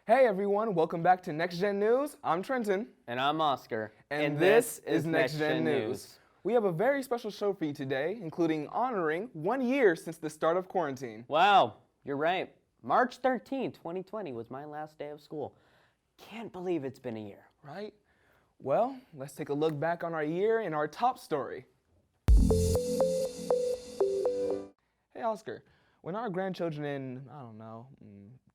Hey everyone, welcome back to NexGen News. I'm Trenton. And I'm Oscar. And this is NexGen News. We have a very special show for you today, including honoring 1 year since the start of quarantine. Wow, you're right. March 13, 2020 was my last day of school. Can't believe it's been a year. Right? Well, let's take a look back on our year and our top story. Hey Oscar, when our grandchildren in,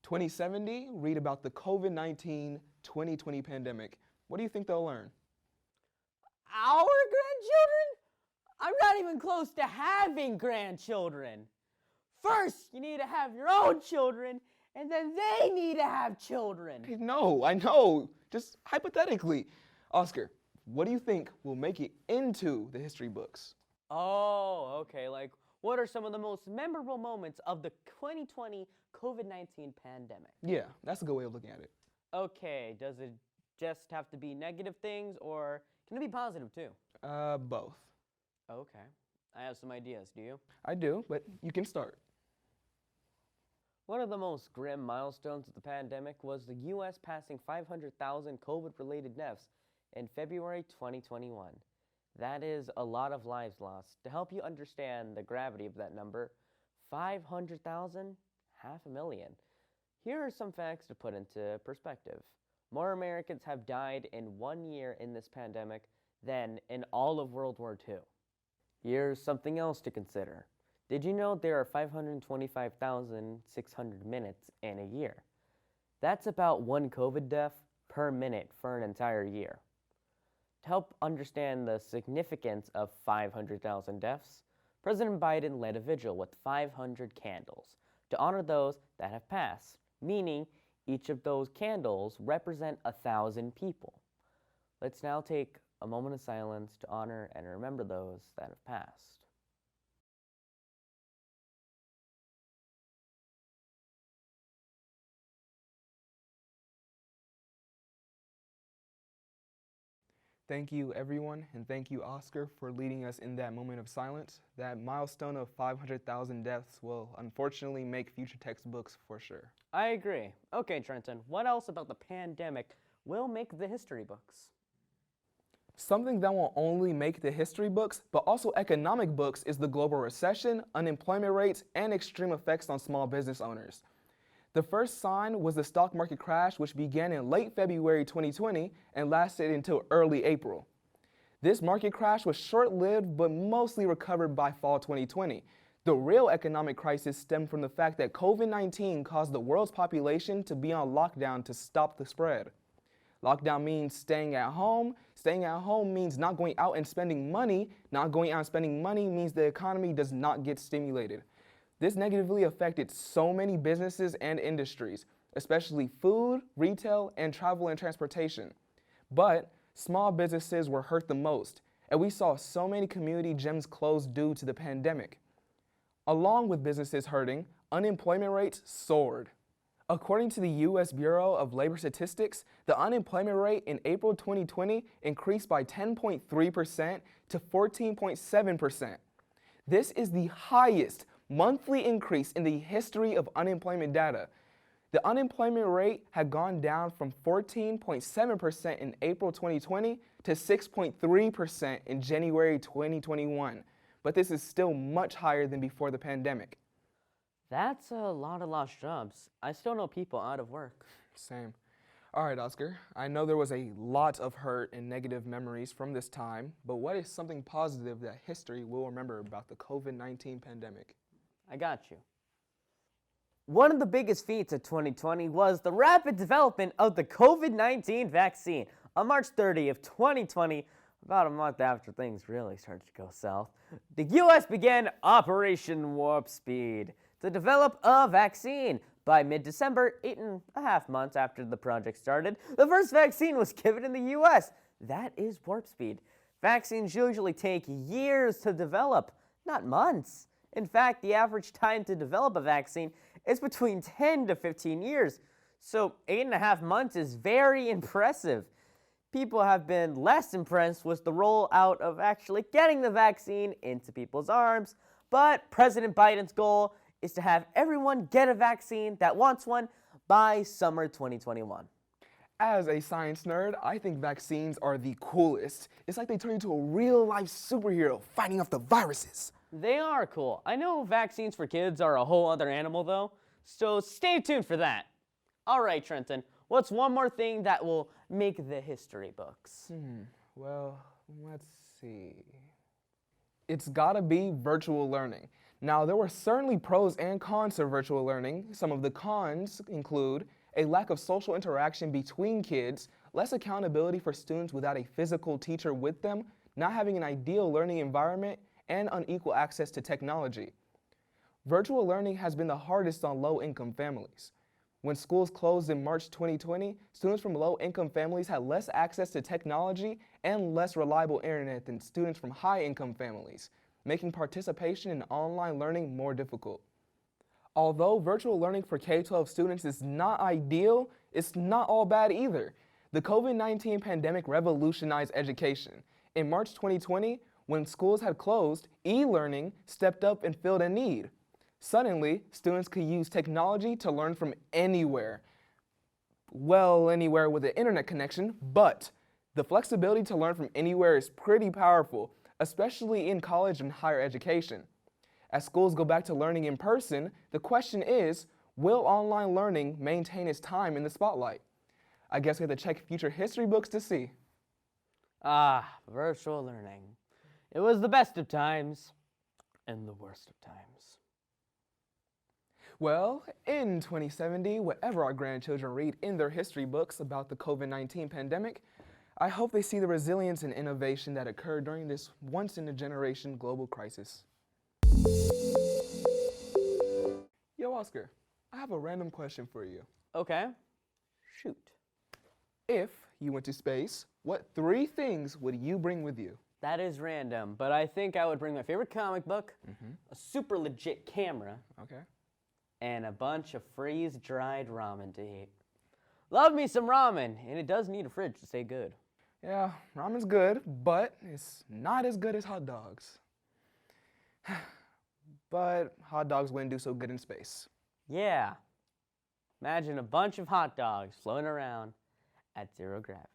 2070 read about the COVID-19 2020 pandemic, what do you think they'll learn? Our grandchildren? I'm not even close to having grandchildren. First, you need to have your own children, and then they need to have children. Hey, no, I know. Just hypothetically. Oscar, what do you think will make it into the history books? Oh, okay. Like, what are some of the most memorable moments of the 2020 COVID-19 pandemic? Yeah, that's a good way of looking at it. Okay, does it just have to be negative things, or can it be positive too? Both. Okay. I have some ideas, do you? I do, but you can start. One of the most grim milestones of the pandemic was the U.S. passing 500,000 COVID-related deaths in February 2021. That is a lot of lives lost. To help you understand the gravity of that number, 500,000, 500,000. Here are some facts to put into perspective. More Americans have died in 1 year in this pandemic than in all of World War II. Here's something else to consider. Did you know there are 525,600 minutes in a year? That's about one COVID death per minute for an entire year. To help understand the significance of 500,000 deaths, President Biden led a vigil with 500 candles to honor those that have passed, meaning each of those candles represent 1,000 people. Let's now take a moment of silence to honor and remember those that have passed. Thank you, everyone, and thank you, Oscar, for leading us in that moment of silence. That milestone of 500,000 deaths will unfortunately make future textbooks for sure. I agree. Okay, Trenton, what else about the pandemic will make the history books? Something that won't only make the history books, but also economic books is the global recession, unemployment rates, and extreme effects on small business owners. The first sign was the stock market crash, which began in late February 2020 and lasted until early April. This market crash was short-lived but mostly recovered by fall 2020. The real economic crisis stemmed from the fact that COVID-19 caused the world's population to be on lockdown to stop the spread. Lockdown means staying at home. Staying at home means not going out and spending money. Not going out and spending money means the economy does not get stimulated. This negatively affected so many businesses and industries, especially food, retail, and travel and transportation. But small businesses were hurt the most, and we saw so many community gyms close due to the pandemic. Along with businesses hurting, unemployment rates soared. According to the U.S. Bureau of Labor Statistics, the unemployment rate in April 2020 increased by 10.3% to 14.7%. This is the highest monthly increase in the history of unemployment data. The unemployment rate had gone down from 14.7% in April 2020 to 6.3% in January 2021. But this is still much higher than before the pandemic. That's a lot of lost jobs. I still know people out of work. Same. All right, Oscar, I know there was a lot of hurt and negative memories from this time, but what is something positive that history will remember about the COVID-19 pandemic? I got you. One of the biggest feats of 2020 was the rapid development of the COVID-19 vaccine. On March 30th, 2020, about a month after things really started to go south, the U.S. began Operation Warp Speed to develop a vaccine. By mid-December, 8.5 months after the project started, the first vaccine was given in the U.S. That is Warp Speed. Vaccines usually take years to develop, not months. In fact, the average time to develop a vaccine is between 10 to 15 years. So 8.5 months is very impressive. People have been less impressed with the rollout of actually getting the vaccine into people's arms, but President Biden's goal is to have everyone get a vaccine that wants one by summer 2021. As a science nerd, I think vaccines are the coolest. It's like they turn you into a real-life superhero fighting off the viruses. They are cool. I know vaccines for kids are a whole other animal though, so stay tuned for that. All right, Trenton, what's one more thing that will make the history books? Well, let's see. It's gotta be virtual learning. Now, there were certainly pros and cons to virtual learning. Some of the cons include a lack of social interaction between kids, less accountability for students without a physical teacher with them, not having an ideal learning environment, and unequal access to technology. Virtual learning has been the hardest on low-income families. When schools closed in March 2020, students from low-income families had less access to technology and less reliable internet than students from high-income families, making participation in online learning more difficult. Although virtual learning for K-12 students is not ideal, it's not all bad either. The COVID-19 pandemic revolutionized education. In March 2020, when schools had closed, e-learning stepped up and filled a need. Suddenly, students could use technology to learn from anywhere. Well, anywhere with an internet connection, but the flexibility to learn from anywhere is pretty powerful, especially in college and higher education. As schools go back to learning in person, the question is, will online learning maintain its time in the spotlight? I guess we have to check future history books to see. Virtual learning. It was the best of times and the worst of times. Well, in 2070, whatever our grandchildren read in their history books about the COVID-19 pandemic, I hope they see the resilience and innovation that occurred during this once-in-a-generation global crisis. Yo, Oscar, I have a random question for you. Okay, shoot. If you went to space, what 3 things would you bring with you? That is random, but I think I would bring my favorite comic book, a super legit camera, Okay. and a bunch of freeze-dried ramen to eat. Love me some ramen, and it does need a fridge to stay good. Yeah, ramen's good, but it's not as good as hot dogs. But hot dogs wouldn't do so good in space. Yeah. Imagine a bunch of hot dogs floating around at 0 gravity.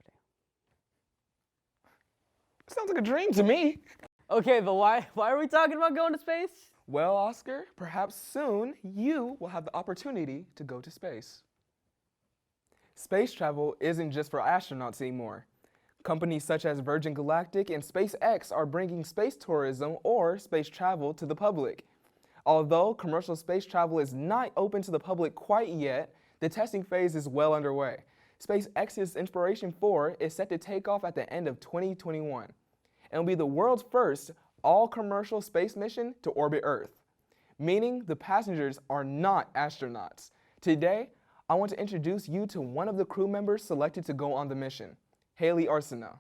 Sounds like a dream to me. Okay, but why are we talking about going to space? Well, Oscar, perhaps soon you will have the opportunity to go to space. Space travel isn't just for astronauts anymore. Companies such as Virgin Galactic and SpaceX are bringing space tourism or space travel to the public. Although commercial space travel is not open to the public quite yet, the testing phase is well underway. SpaceX's Inspiration 4 is set to take off at the end of 2021 and will be the world's first all-commercial space mission to orbit Earth, meaning the passengers are not astronauts. Today, I want to introduce you to one of the crew members selected to go on the mission, Haley Arsenault.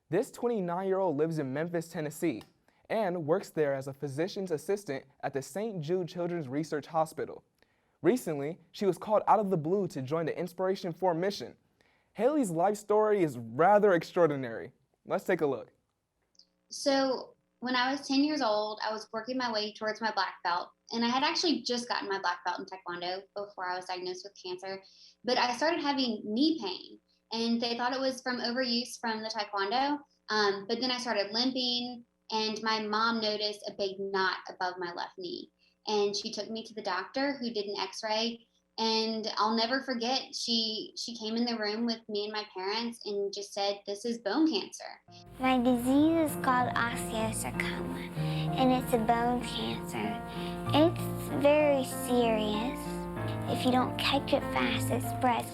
This 29-year-old lives in Memphis, Tennessee, and works there as a physician's assistant at the St. Jude Children's Research Hospital. Recently, she was called out of the blue to join the Inspiration 4 mission. Haley's life story is rather extraordinary. Let's take a look. So when I was 10 years old, I was working my way towards my black belt, and I had actually just gotten my black belt in Taekwondo before I was diagnosed with cancer, but I started having knee pain, and they thought it was from overuse from the Taekwondo, but then I started limping, and my mom noticed a big knot above my left knee, and she took me to the doctor who did an x-ray, and I'll never forget, she came in the room with me and my parents and just said, "This is bone cancer." My disease is called osteosarcoma, and it's a bone cancer. It's very serious. If you don't catch it fast, it spreads.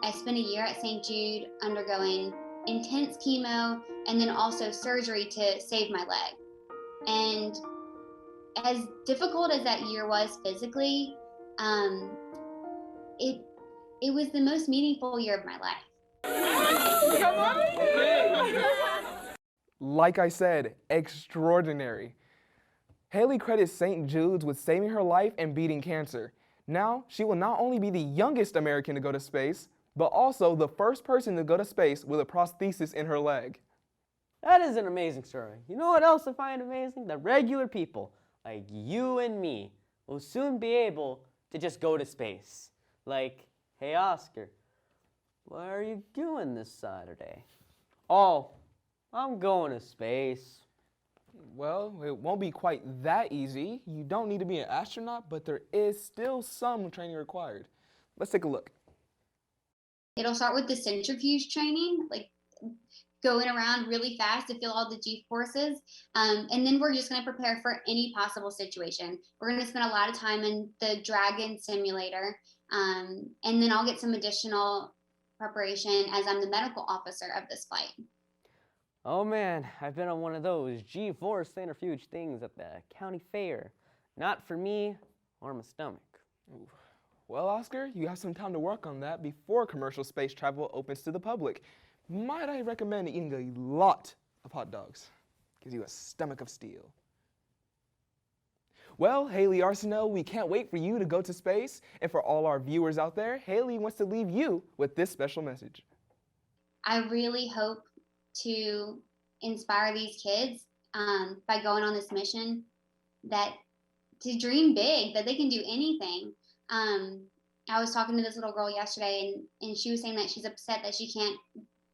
I spent a year at St. Jude undergoing intense chemo and then also surgery to save my leg. And as difficult as that year was physically, it was the most meaningful year of my life. Like I said, extraordinary. Haley credits St. Jude's with saving her life and beating cancer. Now, she will not only be the youngest American to go to space, but also the first person to go to space with a prosthesis in her leg. That is an amazing story. You know what else I find amazing? That regular people, like you and me, will soon be able to just go to space. Like, hey Oscar, what are you doing this Saturday? Oh, I'm going to space. Well, it won't be quite that easy. You don't need to be an astronaut, but there is still some training required. Let's take a look. It'll start with the centrifuge training, like going around really fast to feel all the G forces. And then we're just going to prepare for any possible situation. We're going to spend a lot of time in the Dragon simulator. And then I'll get some additional preparation as I'm the medical officer of this flight. Oh man, I've been on one of those G-force centrifuge things at the county fair. Not for me or my stomach. Ooh. Well, Oscar, you have some time to work on that before commercial space travel opens to the public. Might I recommend eating a lot of hot dogs? Gives you a stomach of steel. Well, Haley Arsenault, we can't wait for you to go to space. And for all our viewers out there, Haley wants to leave you with this special message. I really hope to inspire these kids by going on this mission, that to dream big, that they can do anything. I was talking to this little girl yesterday, and she was saying that she's upset that she can't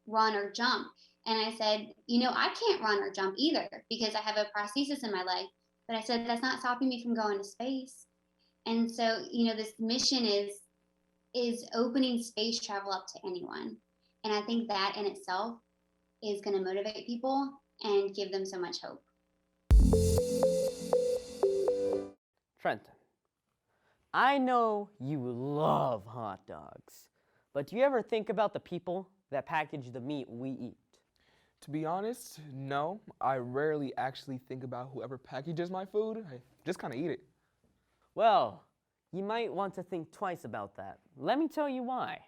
run or jump. And I said, I can't run or jump either because I have a prosthesis in my leg. But I said, that's not stopping me from going to space. And so, this mission is opening space travel up to anyone. And I think that in itself is going to motivate people and give them so much hope. Trenton, I know you love hot dogs, but do you ever think about the people that package the meat we eat? To be honest, no. I rarely actually think about whoever packages my food. I just kind of eat it. Well, you might want to think twice about that. Let me tell you why.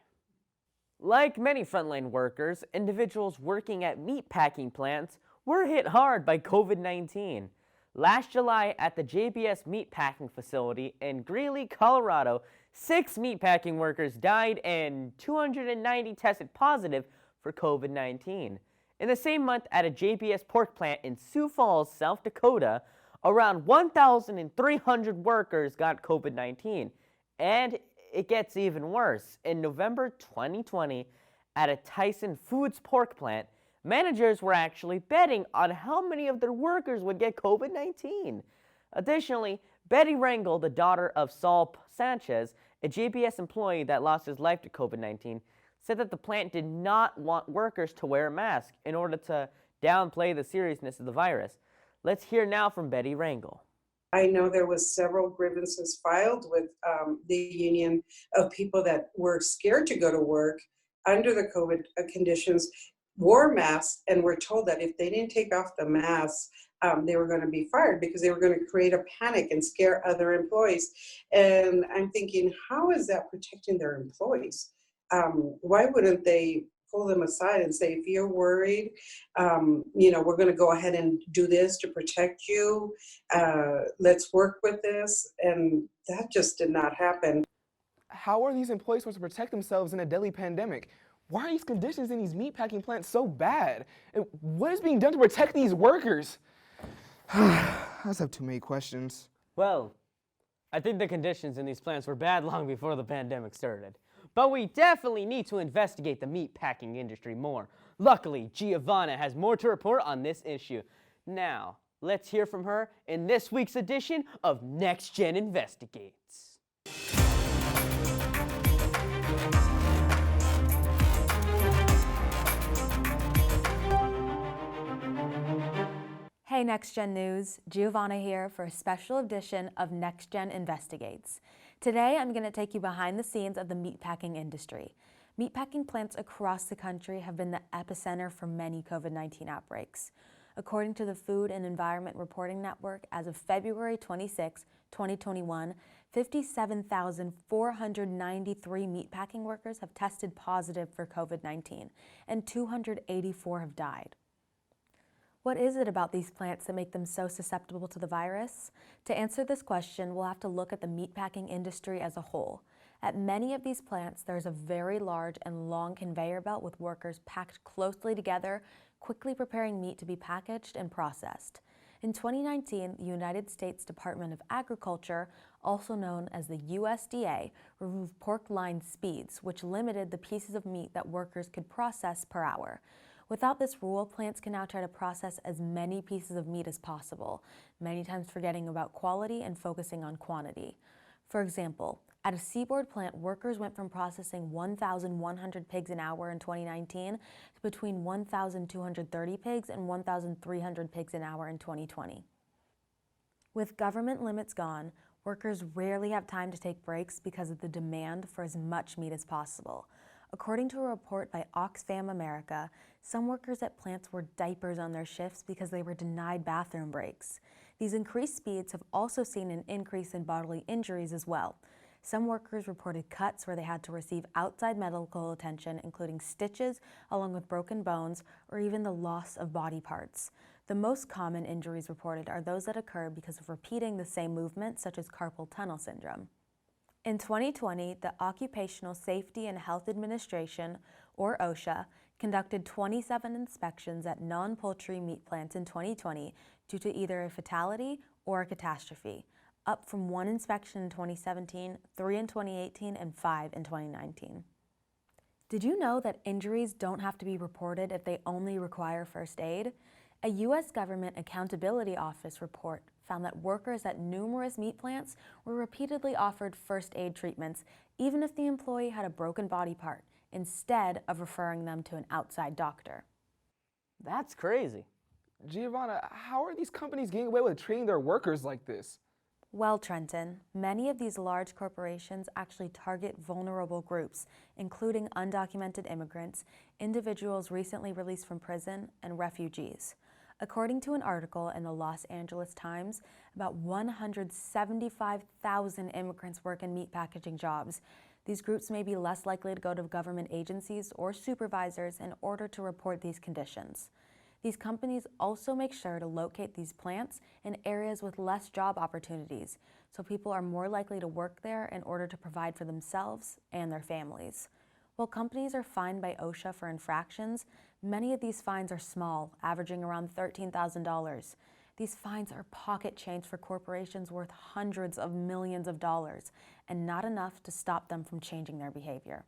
Like many frontline workers, individuals working at meat packing plants were hit hard by COVID-19. Last July at the JBS meatpacking facility in Greeley, Colorado, 6 meatpacking workers died and 290 tested positive for COVID-19. In the same month at a JBS pork plant in Sioux Falls, South Dakota, around 1,300 workers got COVID-19. And it gets even worse. In November 2020, at a Tyson Foods pork plant, managers were actually betting on how many of their workers would get COVID-19. Additionally, Betty Rangel, the daughter of Saul Sanchez, a JBS employee that lost his life to COVID-19, said that the plant did not want workers to wear a mask in order to downplay the seriousness of the virus. Let's hear now from Betty Rangel. I know there was several grievances filed with the union of people that were scared to go to work under the COVID conditions, wore masks, and were told that if they didn't take off the masks, they were going to be fired because they were going to create a panic and scare other employees. And I'm thinking, how is that protecting their employees? Why wouldn't they pull them aside and say, if you're worried, we're going to go ahead and do this to protect you. Let's work with this. And that just did not happen. How are these employees supposed to protect themselves in a deadly pandemic? Why are these conditions in these meatpacking plants so bad? And what is being done to protect these workers? I just have too many questions. Well, I think the conditions in these plants were bad long before the pandemic started. But we definitely need to investigate the meatpacking industry more. Luckily, Giovanna has more to report on this issue. Now, let's hear from her in this week's edition of NexGen Investigates. Hey NexGen News, Giovanna here for a special edition of NexGen Investigates. Today I'm going to take you behind the scenes of the meatpacking industry. Meatpacking plants across the country have been the epicenter for many COVID-19 outbreaks. According to the Food and Environment Reporting Network, as of February 26, 2021, 57,493 meatpacking workers have tested positive for COVID-19, and 284 have died. What is it about these plants that make them so susceptible to the virus? To answer this question, we'll have to look at the meatpacking industry as a whole. At many of these plants, there's a very large and long conveyor belt with workers packed closely together, quickly preparing meat to be packaged and processed. In 2019, the United States Department of Agriculture, also known as the USDA, removed pork line speeds, which limited the pieces of meat that workers could process per hour. Without this rule, plants can now try to process as many pieces of meat as possible, many times forgetting about quality and focusing on quantity. For example, at a seaboard plant, workers went from processing 1,100 pigs an hour in 2019 to between 1,230 pigs and 1,300 pigs an hour in 2020. With government limits gone, workers rarely have time to take breaks because of the demand for as much meat as possible. According to a report by Oxfam America, some workers at plants wore diapers on their shifts because they were denied bathroom breaks. These increased speeds have also seen an increase in bodily injuries as well. Some workers reported cuts where they had to receive outside medical attention, including stitches, along with broken bones, or even the loss of body parts. The most common injuries reported are those that occur because of repeating the same movement, such as carpal tunnel syndrome. In 2020, the Occupational Safety and Health Administration, or OSHA, conducted 27 inspections at non-poultry meat plants in 2020 due to either a fatality or a catastrophe, up from 1 inspection in 2017, 3 in 2018, and 5 in 2019. Did you know that injuries don't have to be reported if they only require first aid? A U.S. Government Accountability Office report found that workers at numerous meat plants were repeatedly offered first aid treatments, even if the employee had a broken body part, instead of referring them to an outside doctor. That's crazy. Giovanna, how are these companies getting away with treating their workers like this? Well, Trenton, many of these large corporations actually target vulnerable groups, including undocumented immigrants, individuals recently released from prison, and refugees. According to an article in the Los Angeles Times, about 175,000 immigrants work in meat packaging jobs. These groups may be less likely to go to government agencies or supervisors in order to report these conditions. These companies also make sure to locate these plants in areas with less job opportunities, so people are more likely to work there in order to provide for themselves and their families. While companies are fined by OSHA for infractions, many of these fines are small, averaging around $13,000. These fines are pocket change for corporations worth hundreds of millions of dollars, and not enough to stop them from changing their behavior.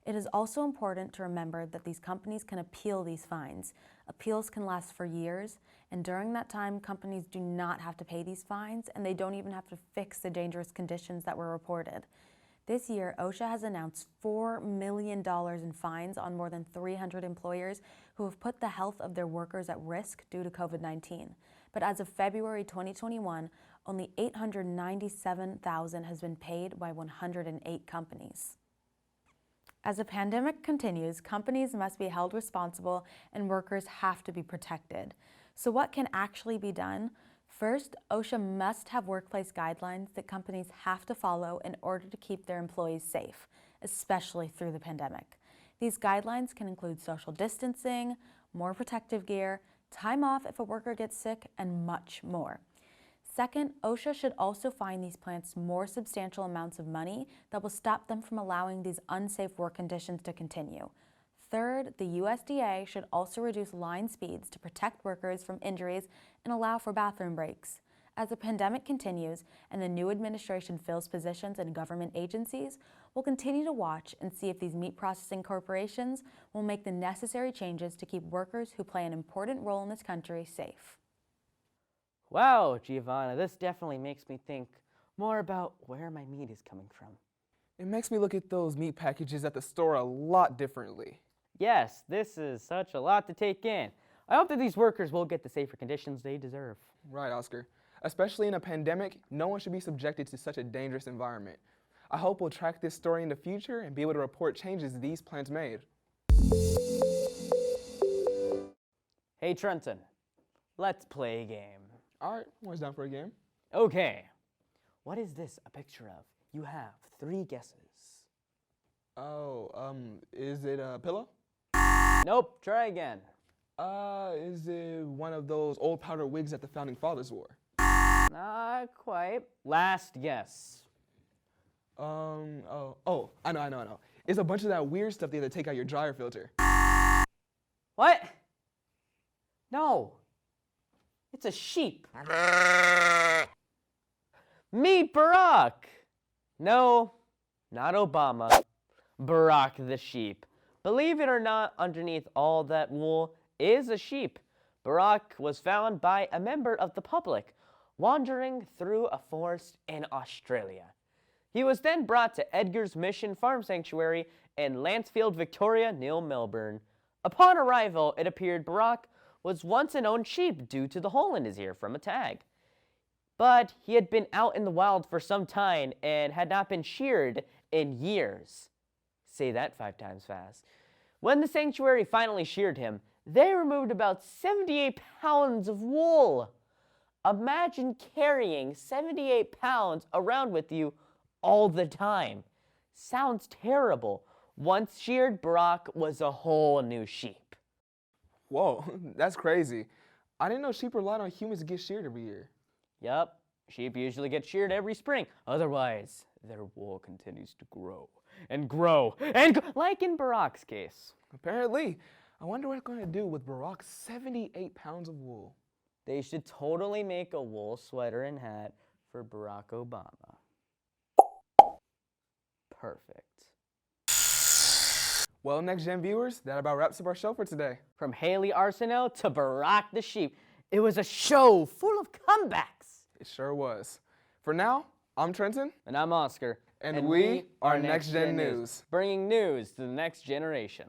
It is also important to remember that these companies can appeal these fines. Appeals can last for years, and during that time, companies do not have to pay these fines, and they don't even have to fix the dangerous conditions that were reported. This year, OSHA has announced $4 million in fines on more than 300 employers who have put the health of their workers at risk due to COVID-19. But as of February 2021, only $897,000 has been paid by 108 companies. As the pandemic continues, companies must be held responsible and workers have to be protected. So what can actually be done? First, OSHA must have workplace guidelines that companies have to follow in order to keep their employees safe, especially through the pandemic. These guidelines can include social distancing, more protective gear, time off if a worker gets sick, and much more. Second, OSHA should also fine these plants more substantial amounts of money that will stop them from allowing these unsafe work conditions to continue. Third, the USDA should also reduce line speeds to protect workers from injuries and allow for bathroom breaks. As the pandemic continues and the new administration fills positions in government agencies, we'll continue to watch and see if these meat processing corporations will make the necessary changes to keep workers who play an important role in this country safe. Wow, Giovanna, this definitely makes me think more about where my meat is coming from. It makes me look at those meat packages at the store a lot differently. Yes, this is such a lot to take in. I hope that these workers will get the safer conditions they deserve. Right, Oscar. Especially in a pandemic, no one should be subjected to such a dangerous environment. I hope we'll track this story in the future and be able to report changes these plants made. Hey Trenton, let's play a game. All right, always down for a game. Okay, what is this a picture of? You have 3 guesses. Oh, is it a pillow? Nope, try again. Is it one of those old powder wigs that the founding fathers wore? Not quite. Last guess. I know. It's a bunch of that weird stuff they had to take out your dryer filter. What? No. It's a sheep. Meet Barack. No, not Obama. Barack the sheep. Believe it or not, underneath all that wool is a sheep. Barack was found by a member of the public wandering through a forest in Australia. He was then brought to Edgar's Mission Farm Sanctuary in Lancefield, Victoria, near Melbourne. Upon arrival, it appeared Barack was once an owned sheep due to the hole in his ear from a tag. But he had been out in the wild for some time and had not been sheared in years. Say that 5 times fast. When the sanctuary finally sheared him, they removed about 78 pounds of wool. Imagine carrying 78 pounds around with you all the time. Sounds terrible. Once sheared, Barack was a whole new sheep. Whoa, that's crazy. I didn't know sheep relied on humans to get sheared every year. Yup, sheep usually get sheared every spring. Otherwise, their wool continues to grow and grow and like in Barack's case. Apparently. I wonder what it's going to do with Barack's 78 pounds of wool. They should totally make a wool sweater and hat for Barack Obama. Perfect. Well, NexGen viewers, that about wraps up our show for today. From Haley Arsenault to Barack the sheep, it was a show full of comebacks. It sure was. For now, I'm Trenton. And I'm Oscar. And we are NexGen News. Bringing news to the next generation.